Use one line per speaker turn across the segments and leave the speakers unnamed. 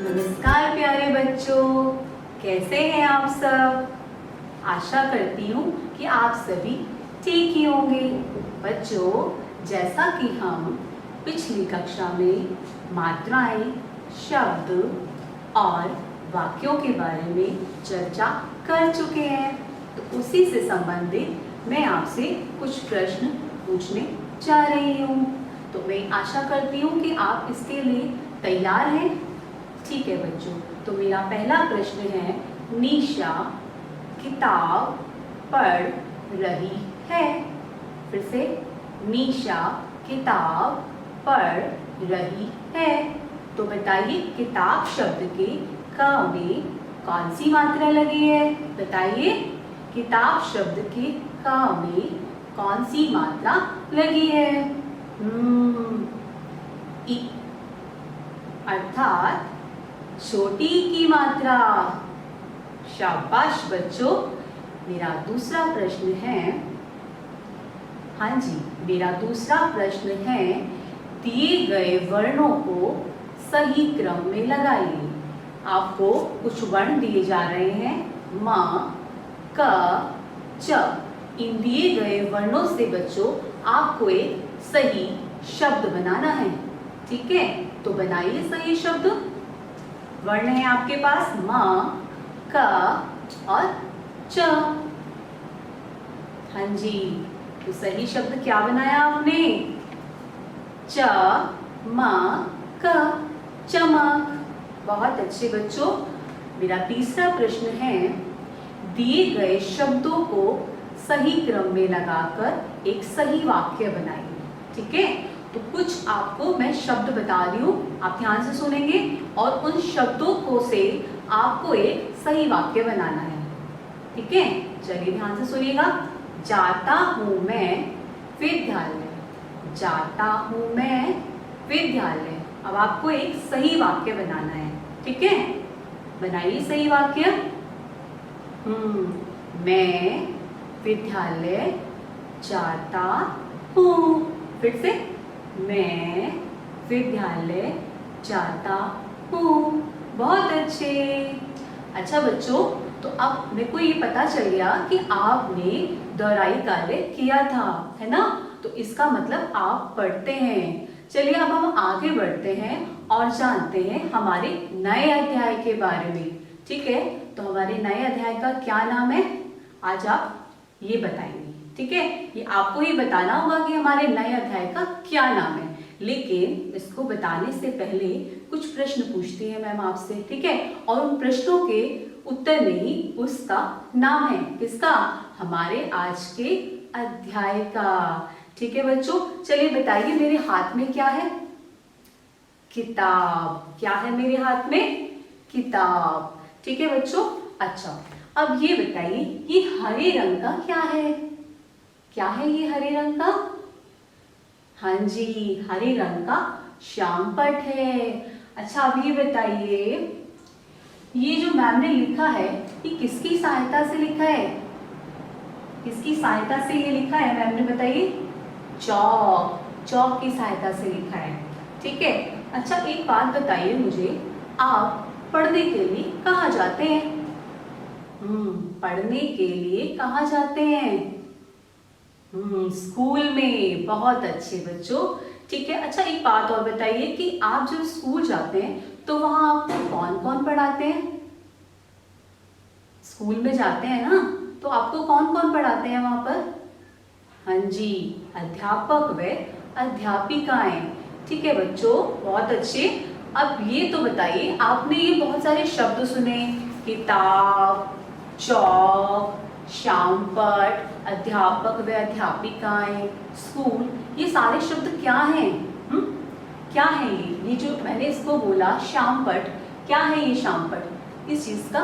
नमस्कार प्यारे बच्चों, कैसे हैं आप सब। आशा करती हूँ कि आप सभी ठीक ही होंगे। बच्चों, जैसा कि हम पिछली कक्षा में मात्राएं, शब्द और वाक्यों के बारे में चर्चा कर चुके हैं, तो उसी से संबंधित मैं आपसे कुछ प्रश्न पूछने जा रही हूँ। तो मैं आशा करती हूँ कि आप इसके लिए तैयार हैं। ठीक है बच्चों, तो मेरा पहला प्रश्न है, निशा किताब पढ़ रही है। फिर से, निशा किताब पढ़ रही है। तो बताइए, किताब शब्द के क में कौन सी मात्रा लगी है। बताइए, किताब शब्द के क में कौन सी मात्रा लगी है। इ, अर्थात छोटी की मात्रा। शाबाश बच्चों। मेरा दूसरा प्रश्न है, हाँ जी, मेरा दूसरा प्रश्न है, दिए गए वर्णों को सही क्रम में लगाइए। आपको कुछ वर्ण दिए जा रहे हैं, म, क, च। इन दिए गए वर्णों से बच्चों आपको एक सही शब्द बनाना है। ठीक है, तो बनाइए सही शब्द। वर्ण है आपके पास म, क और च। हाँ जी, तो सही शब्द क्या बनाया आपने? च, म, क, चमक। बहुत अच्छे बच्चों। मेरा तीसरा प्रश्न है, दिए गए शब्दों को सही क्रम में लगाकर एक सही वाक्य बनाइए। ठीक है, तो कुछ आपको मैं शब्द बता रही हूँ, आप ध्यान से सुनेंगे और उन शब्दों को से आपको एक सही वाक्य बनाना है। ठीक है, चलिए ध्यान से सुनिएगा। जाता हूँ मैं विद्यालय। जाता हूँ मैं विद्यालय। अब आपको एक सही वाक्य बनाना है। ठीक है, बनाइए सही वाक्य। मैं विद्यालय जाता हूँ। फिर से, मैं विद्यालय जाता हूँ। बहुत अच्छे। अच्छा बच्चों, तो अब मेरे को ये पता चल गया कि आपने दोहराई कार्य किया था, है ना। तो इसका मतलब आप पढ़ते हैं। चलिए अब हम आगे बढ़ते हैं और जानते हैं हमारे नए अध्याय के बारे में। ठीक है, तो हमारे नए अध्याय का क्या नाम है, आज आप ये बताएंगे। ठीक है, ये आपको ही बताना होगा कि हमारे नए अध्याय का क्या नाम है। लेकिन इसको बताने से पहले कुछ प्रश्न पूछती है मैम आपसे। ठीक है, और उन प्रश्नों के उत्तर में ही उसका नाम है। किसका? हमारे आज के अध्याय का। ठीक है बच्चों, चलिए बताइए, मेरे हाथ में क्या है? किताब। क्या है मेरे हाथ में? किताब। ठीक है बच्चों। अच्छा, अब ये बताइए, ये हरे रंग का क्या है? क्या है ये हरे रंग का? हाँ जी, हरे रंग का श्यामपट्ट है। अच्छा, अब ये बताइए, ये जो मैम ने लिखा है, ये किसकी सहायता से लिखा है? किसकी सहायता से ये लिखा है मैम ने बताइए? चौक। चौक की सहायता से लिखा है। ठीक है। अच्छा, एक बात बताइए मुझे, आप पढ़ने के लिए कहाँ जाते हैं? पढ़ने के लिए कहाँ जाते हैं? स्कूल में। बहुत अच्छे बच्चों। ठीक है। अच्छा, एक बात और बताइए कि आप जब स्कूल जाते हैं तो वहां आपको कौन कौन पढ़ाते हैं? स्कूल में जाते हैं ना, तो आपको कौन कौन पढ़ाते हैं वहां पर? हाँ जी, अध्यापक व अध्यापिकाएं। ठीक है बच्चों, बहुत अच्छे। अब ये तो बताइए, आपने ये बहुत सारे शब्द सुने, किताब, चौक, श्यामपट्ट, अध्यापक व अध्यापिकाएं, स्कूल, ये सारे शब्द क्या हैं? क्या है ये जो मैंने इसको बोला श्यामपट्ट, क्या है ये श्यामपट्ट? इस चीज का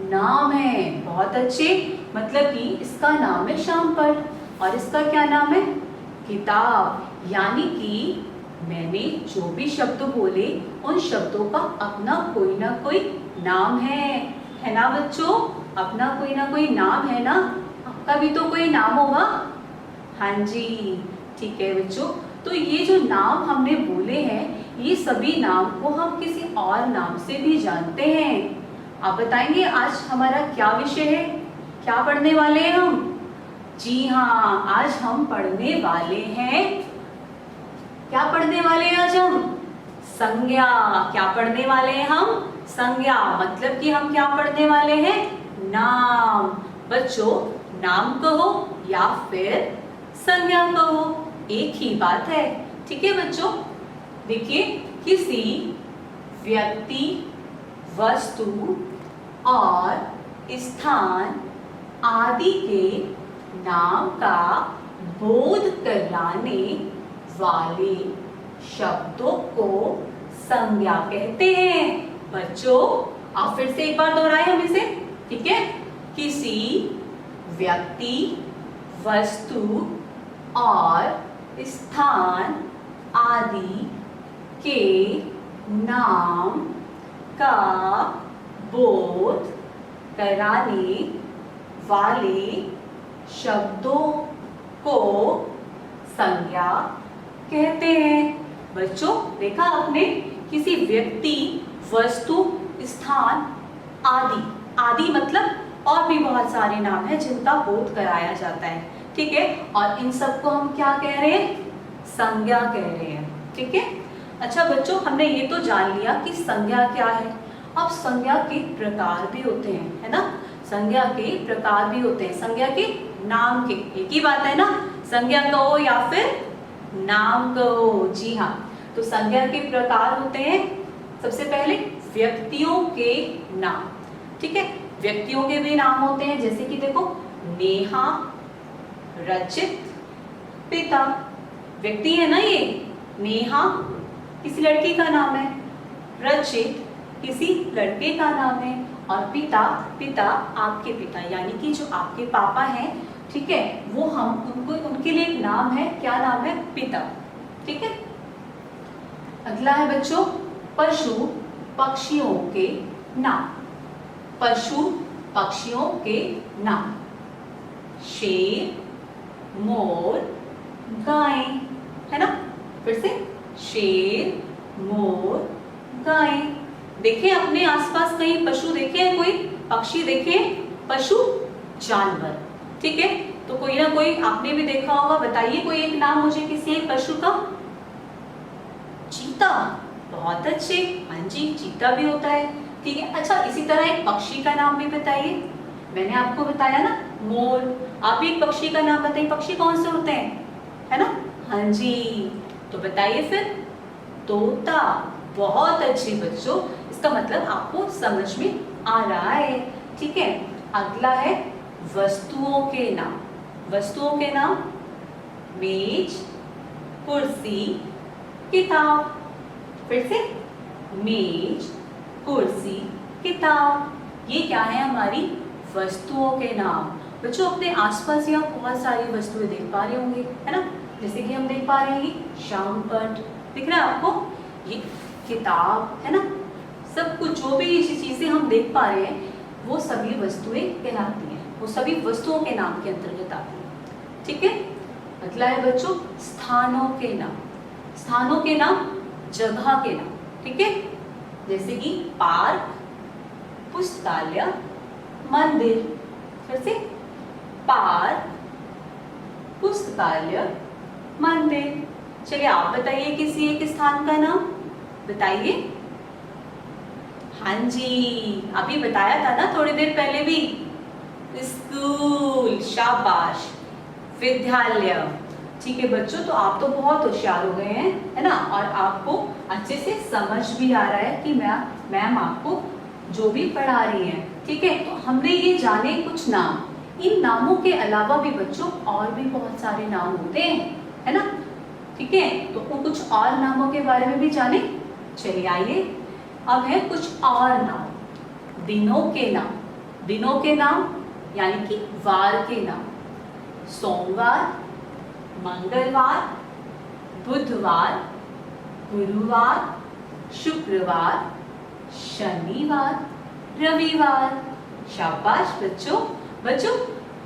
नाम है। बहुत अच्छे, मतलब कि इसका नाम है श्यामपट्ट और इसका क्या नाम है? किताब। यानी कि मैंने जो भी शब्द बोले उन शब्दों का अपना कोई ना कोई नाम है ना बच्चों? अपना कोई ना कोई नाम है ना? आपका भी तो कोई नाम होगा। हाँ जी, ठीक है बच्चों। तो ये जो नाम हमने बोले हैं, ये सभी नाम को हम किसी और नाम से भी जानते हैं। आप बताएंगे आज हमारा क्या विषय है, क्या पढ़ने वाले हैं हम? जी हाँ, आज हम पढ़ने वाले हैं, क्या पढ़ने वाले हैं आज हम? संज्ञा। क्या पढ़ने वाले हैं हम? संज्ञा। मतलब कि हम क्या पढ़ने वाले हैं? नाम। बच्चों, नाम कहो या फिर संज्ञा कहो, एक ही बात है। ठीक है बच्चों, देखिए, किसी व्यक्ति, वस्तु और स्थान आदि के नाम का बोध कराने वाले शब्दों को संज्ञा कहते हैं। बच्चों, आप फिर से एक बार दोहराएं हम इसे, ठीक है? किसी व्यक्ति, वस्तु और स्थान आदि के नाम का बोध कराने वाले शब्दों को संज्ञा कहते हैं। बच्चों, देखा आपने, किसी व्यक्ति, वस्तु, स्थान आदि, आदि मतलब और भी बहुत सारे नाम हैं जिनका बोध कराया जाता है, ठीक है? और इन सबको हम क्या कह रहे हैं? संज्ञा कह रहे हैं, ठीक है? अच्छा बच्चों, हमने ये तो जान लिया कि संज्ञा क्या है। अब संज्ञा के प्रकार भी होते हैं, है ना? संज्ञा के प्रकार भी होते हैं, संज्ञा के नाम के, एक ही बात है ना? संज्ञा कहो या फिर नाम कहो। जी हाँ, तो संज्ञा के प्रकार होते हैं। सबसे पहले व्यक्तियों के नाम, ठीक है? व्यक्तियों के भी नाम होते हैं, जैसे कि देखो, नेहा, रचित, पिता। व्यक्ति है ना ये, नेहा किसी लड़की का नाम है, रचित किसी लड़के का नाम है, और पिता, पिता आपके पिता यानी कि जो आपके पापा हैं, ठीक है? वो हम उनको, उनके लिए एक नाम है, क्या नाम है? पिता, ठीक है? अगला है बच्चों, पशु पक्षियों के नाम। पशु पक्षियों के नाम, शेर, मोर, गाय, है ना? फिर से, शेर, मोर, गाय। देखें अपने आसपास कहीं पशु देखे हैं, कोई पक्षी देखे हैं? पशु जानवर, ठीक है? तो कोई ना कोई आपने भी देखा होगा। बताइए कोई एक नाम मुझे किसी एक पशु का। चीता, बहुत अच्छे, हाँ जी, चीता भी होता है, ठीक है? अच्छा, इसी तरह एक पक्षी का नाम भी बताइए। मैंने आपको बताया ना, मोर। आप एक पक्षी का नाम बताइए, पक्षी कौन से होते हैं, है ना? हाँ जी, तो बताइए फिर। तोता, बहुत अच्छे बच्चों, इसका मतलब आपको समझ में आ रहा है, ठीक है? अगला है वस्तुओं के नाम। वस्तुओं के नाम, मेज, कुर्सी, किताब। फिर से, मेज, कुर्सी, किताब। ये क्या है? हमारी वस्तुओं के नाम। बच्चों, अपने आसपास यहाँ बहुत सारी वस्तुएं देख पा रहे होंगे, है ना? जैसे कि हम देख पा रहे हैं शाम पट, दिख रहा है आपको? ये किताब, है ना? सब कुछ जो भी चीजें हम देख पा रहे हैं, वो सभी वस्तुएं कहलाती हैं, वो सभी वस्तुओं के नाम के अंतर्गत आती हैं, ठीक है? अगला है बच्चों, स्थानों के नाम। स्थानों के नाम, जगह के नाम, ठीक है? जैसे कि पार्क, पुस्तकालय, मंदिर। फिर से, पार्क, पुस्तकालय, मंदिर। चलिए आप बताइए किसी एक स्थान का नाम बताइए। हाँ जी, अभी बताया था ना थोड़ी देर पहले भी, स्कूल, शाबाश, विद्यालय। ठीक है बच्चों, तो आप तो बहुत होशियार हो गए हैं, है ना? और आपको अच्छे से समझ भी आ रहा है कि मैम आपको जो भी पढ़ा रही हैं, ठीक है? तो हमने ये जाने कुछ नाम। इन नामों के अलावा भी बच्चों और भी बहुत सारे नाम होते हैं, है ना? ठीक है, तो कुछ और नामों के बारे में भी जाने। चलिए आइए, अब है कुछ और नाम। दिनों के नाम। दिनों के नाम यानी कि वार के नाम। सोमवार, मंगलवार, बुधवार, गुरुवार, शुक्रवार, शनिवार, रविवार। शाबाश बच्चों। बच्चों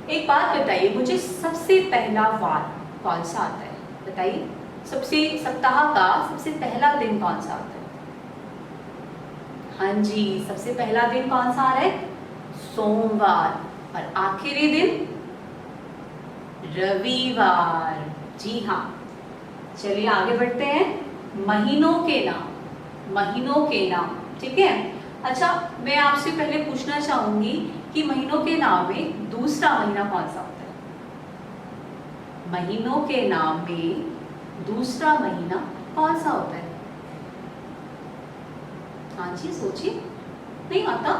एक बात बताइए मुझे, सबसे पहला वार कौन सा आता है बताइए? सप्ताह का सबसे पहला दिन कौन सा होता है? हाँ जी, सबसे पहला दिन कौन सा आ रहा है? सोमवार। और आखिरी दिन रविवार। जी हाँ, चलिए आगे बढ़ते हैं। महीनों के नाम, महीनों के नाम, ठीक है। अच्छा, मैं आपसे पहले पूछना चाहूंगी कि महीनों के नाम में दूसरा महीना कौन सा होता है? महीनों के नाम में दूसरा महीना कौन सा होता है? हाँ जी, सोचिए। नहीं आता?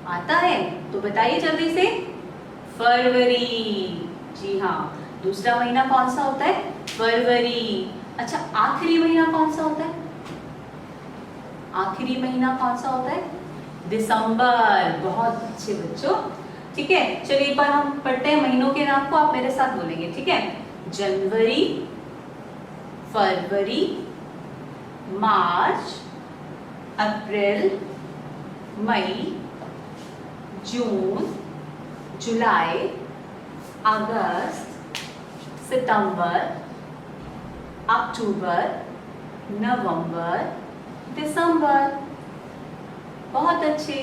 आता है तो बताइए जल्दी से। फरवरी। जी हाँ, दूसरा महीना कौन सा होता है? फरवरी। अच्छा, आखिरी महीना कौन सा होता है? आखिरी महीना कौन सा होता है? दिसंबर। बहुत अच्छे बच्चों, ठीक है। चलिए एक बार हम पढ़ते हैं महीनों के नाम को, आप मेरे साथ बोलेंगे, ठीक है। जनवरी, फरवरी, मार्च, अप्रैल, मई, जून, जुलाई, अगस्त, सितंबर, अक्टूबर, नवंबर, दिसंबर। बहुत अच्छे।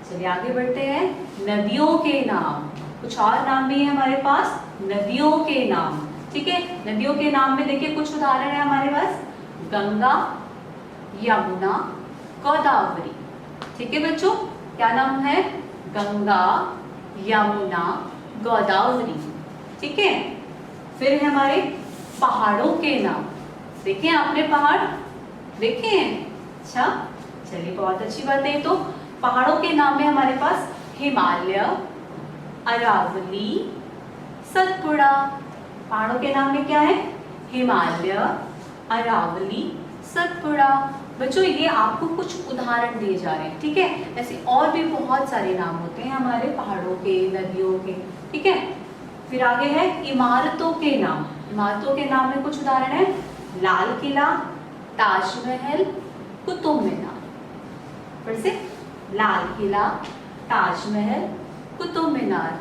चलिए आगे बढ़ते हैं। नदियों के नाम, कुछ और नाम भी है हमारे पास, नदियों के नाम, ठीक है। नदियों के नाम में देखिए कुछ उदाहरण है हमारे पास। गंगा, यमुना, गोदावरी, ठीक है बच्चों। क्या नाम है? गंगा, यमुना, गोदावरी, ठीक है। फिर है हमारे पहाड़ों के नाम। देखे आपने पहाड़ देखे हैं? अच्छा, चलिए बहुत अच्छी बात है। तो पहाड़ों के नाम में हमारे पास हिमालय, अरावली, सतपुड़ा। पहाड़ों के नाम में क्या है? हिमालय, अरावली, सतपुड़ा। बच्चों ये आपको कुछ उदाहरण दिए जा रहे हैं, ठीक है। ऐसे और भी बहुत सारे नाम होते हैं हमारे पहाड़ों के, नदियों के, ठीक है। फिर आगे है इमारतों के नाम। इमारतों के नाम में कुछ उदाहरण है। लाल किला, ताजमहल, कुतुब मीनार। फिर से लाल किला, ताजमहल, कुतुब मीनार,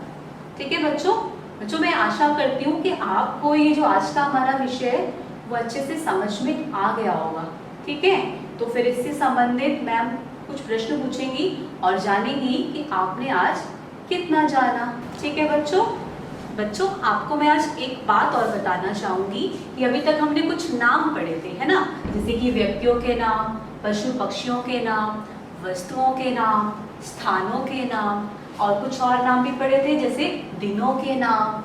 ठीक है बच्चों। बच्चों मैं आशा करती हूँ कि आपको ये जो आज का हमारा विषय है वो अच्छे से समझ में आ गया होगा, ठीक है। तो फिर इससे संबंधित मैम कुछ प्रश्न पूछेंगी और जानेंगी कि आपने आज कितना जाना, ठीक है बच्चों। बच्चों आपको मैं आज एक बात और बताना चाहूंगी कि अभी तक हमने कुछ नाम पढ़े थे, है ना, जैसे कि व्यक्तियों के नाम, पशु पक्षियों के नाम, वस्तुओं के नाम, स्थानों के नाम, और कुछ और नाम भी पढ़े थे जैसे दिनों के नाम,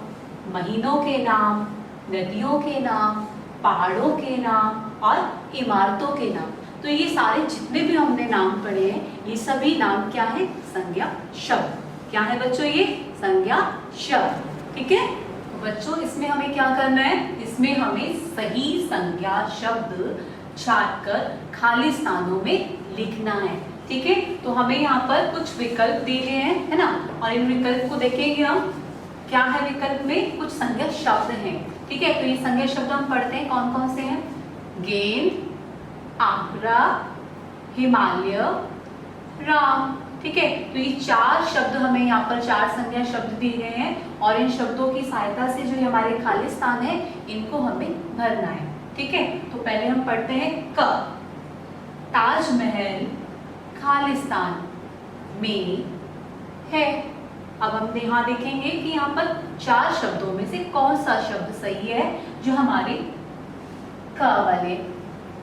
महीनों के नाम, नदियों के नाम, पहाड़ों के नाम और इमारतों के नाम। तो ये सारे जितने भी हमने नाम पढ़े हैं ये सभी नाम क्या है? संज्ञा शब्द। क्या है बच्चों? ये संज्ञा शब्द, ठीक है। तो बच्चों इसमें हमें क्या करना है? इसमें हमें सही संज्ञा शब्द छांटकर खाली स्थानों में लिखना है, ठीक है। तो हमें यहाँ पर कुछ विकल्प दिए गए हैं, है ना, और इन विकल्प को देखेंगे हम। क्या है विकल्प में? कुछ संज्ञा शब्द हैं, ठीक है। तो ये संज्ञा शब्द हम पढ़ते हैं, कौन कौन से हैं? गेंद, आगरा, हिमालय, राम, ठीक है। तो ये चार शब्द हमें यहाँ पर, चार संज्ञा शब्द दिए गए हैं और इन शब्दों की सहायता से जो हमारे खाली स्थान है इनको हमें भरना है, ठीक है। तो पहले हम पढ़ते हैं क। ताजमहल खालिस्तान में है। अब हम यहाँ देखेंगे कि यहाँ पर चार शब्दों में से कौन सा शब्द सही है जो हमारे क वाले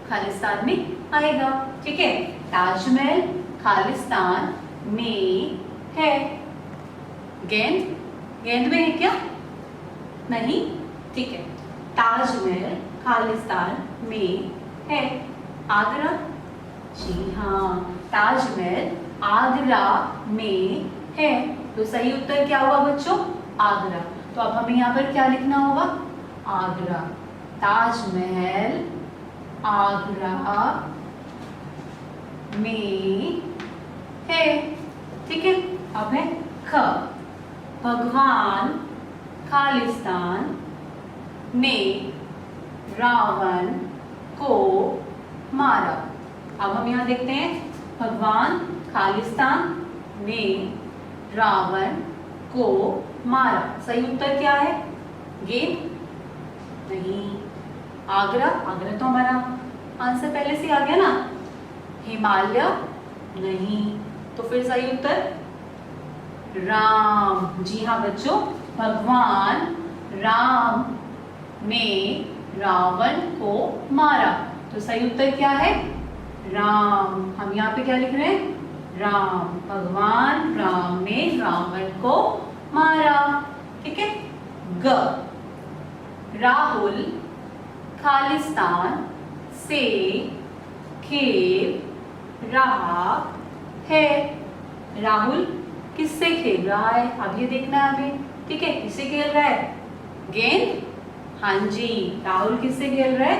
खालिस्तान में आएगा, ठीक है। ताजमहल खालिस्तान में है। गेंद, गेंद में है क्या? नहीं, ठीक है। ताजमहल खालिस्तान में है। आगरा, जी हाँ, ताजमहल आगरा में है। तो सही उत्तर क्या होगा बच्चों? आगरा। तो अब हमें यहाँ पर क्या लिखना होगा? आगरा। ताजमहल आगरा में है, ठीक है। अब है ख। भगवान खालिस्तान ने रावण को मारा। अब हम यहाँ देखते हैं भगवान खालिस्तान ने रावण को मारा। सही उत्तर क्या है? गेंद? नहीं, आगरा, आगरा तो हमारा आंसर पहले से आ गया ना। हिमालय नहीं, तो फिर सही उत्तर राम। जी हाँ बच्चों, भगवान राम ने रावण को मारा, तो सही उत्तर क्या है राम। हम यहाँ पे क्या लिख रहे हैं राम, भगवान राम ने रावण को मारा। ठीक है। ग, राहुल खालिस्तान से खेल रहा है। राहुल किससे खेल रहा है, अब ये देखना है हमें। ठीक है, किससे खेल रहा है, गेंद। हाँ जी, राहुल किससे खेल रहा है,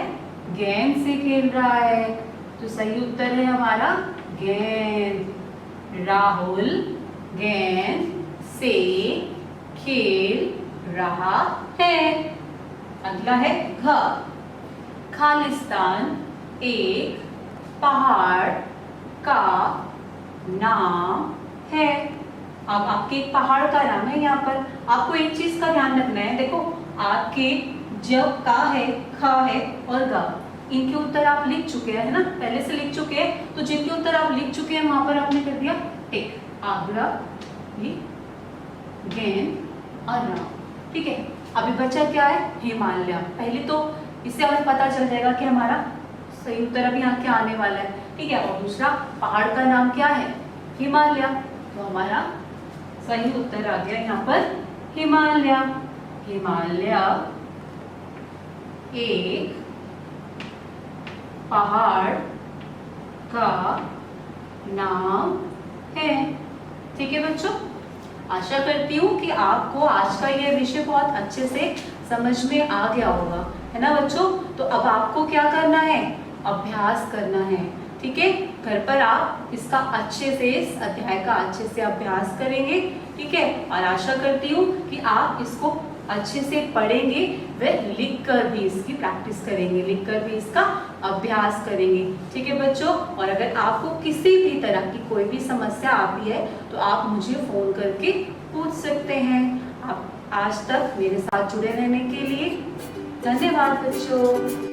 गेंद से खेल रहा है, तो सही उत्तर है हमारा गेंद। राहुल गेंद से खेल रहा है। अगला है घ, खालिस्तान एक पहाड़ का नाम है। अब आपके एक पहाड़ का नाम है, यहाँ पर आपको एक चीज का ध्यान रखना है। देखो आपके जब का है, खा है और गा, इनके उत्तर आप लिख चुके हैं ना, पहले से लिख चुके हैं, तो जिनके उत्तर आप लिख चुके हैं वहां पर आपने कर दिया टिक। आगरा, गेंद और राम। ठीक है, अभी बचा क्या है हिमालय। पहले तो इससे हमें पता चल जाएगा कि हमारा सही उत्तर अभी यहाँ क्या आने वाला है। ठीक है, और दूसरा पहाड़ का नाम क्या है हिमालय, तो हमारा सही उत्तर आ गया यहाँ पर हिमालय। हिमालय एक पहाड़ का नाम है। ठीक है बच्चों, आशा करती हूँ कि आपको आज का यह विषय बहुत अच्छे से समझ में आ गया होगा, है ना बच्चों। तो अब आपको क्या करना है, अभ्यास करना है। ठीक है, घर पर आप इसका अच्छे से, इस अध्याय का अच्छे से अभ्यास करेंगे। ठीक है, और आशा करती हूँ कि आप इसको अच्छे से पढ़ेंगे व लिख कर भी इसकी प्रैक्टिस करेंगे, लिख कर भी इसका अभ्यास करेंगे। ठीक है बच्चों, और अगर आपको किसी भी तरह की कोई भी समस्या आती है तो आप मुझे फोन करके पूछ सकते हैं। आप आज तक मेरे साथ जुड़े रहने के लिए धन्यवाद बच्चों।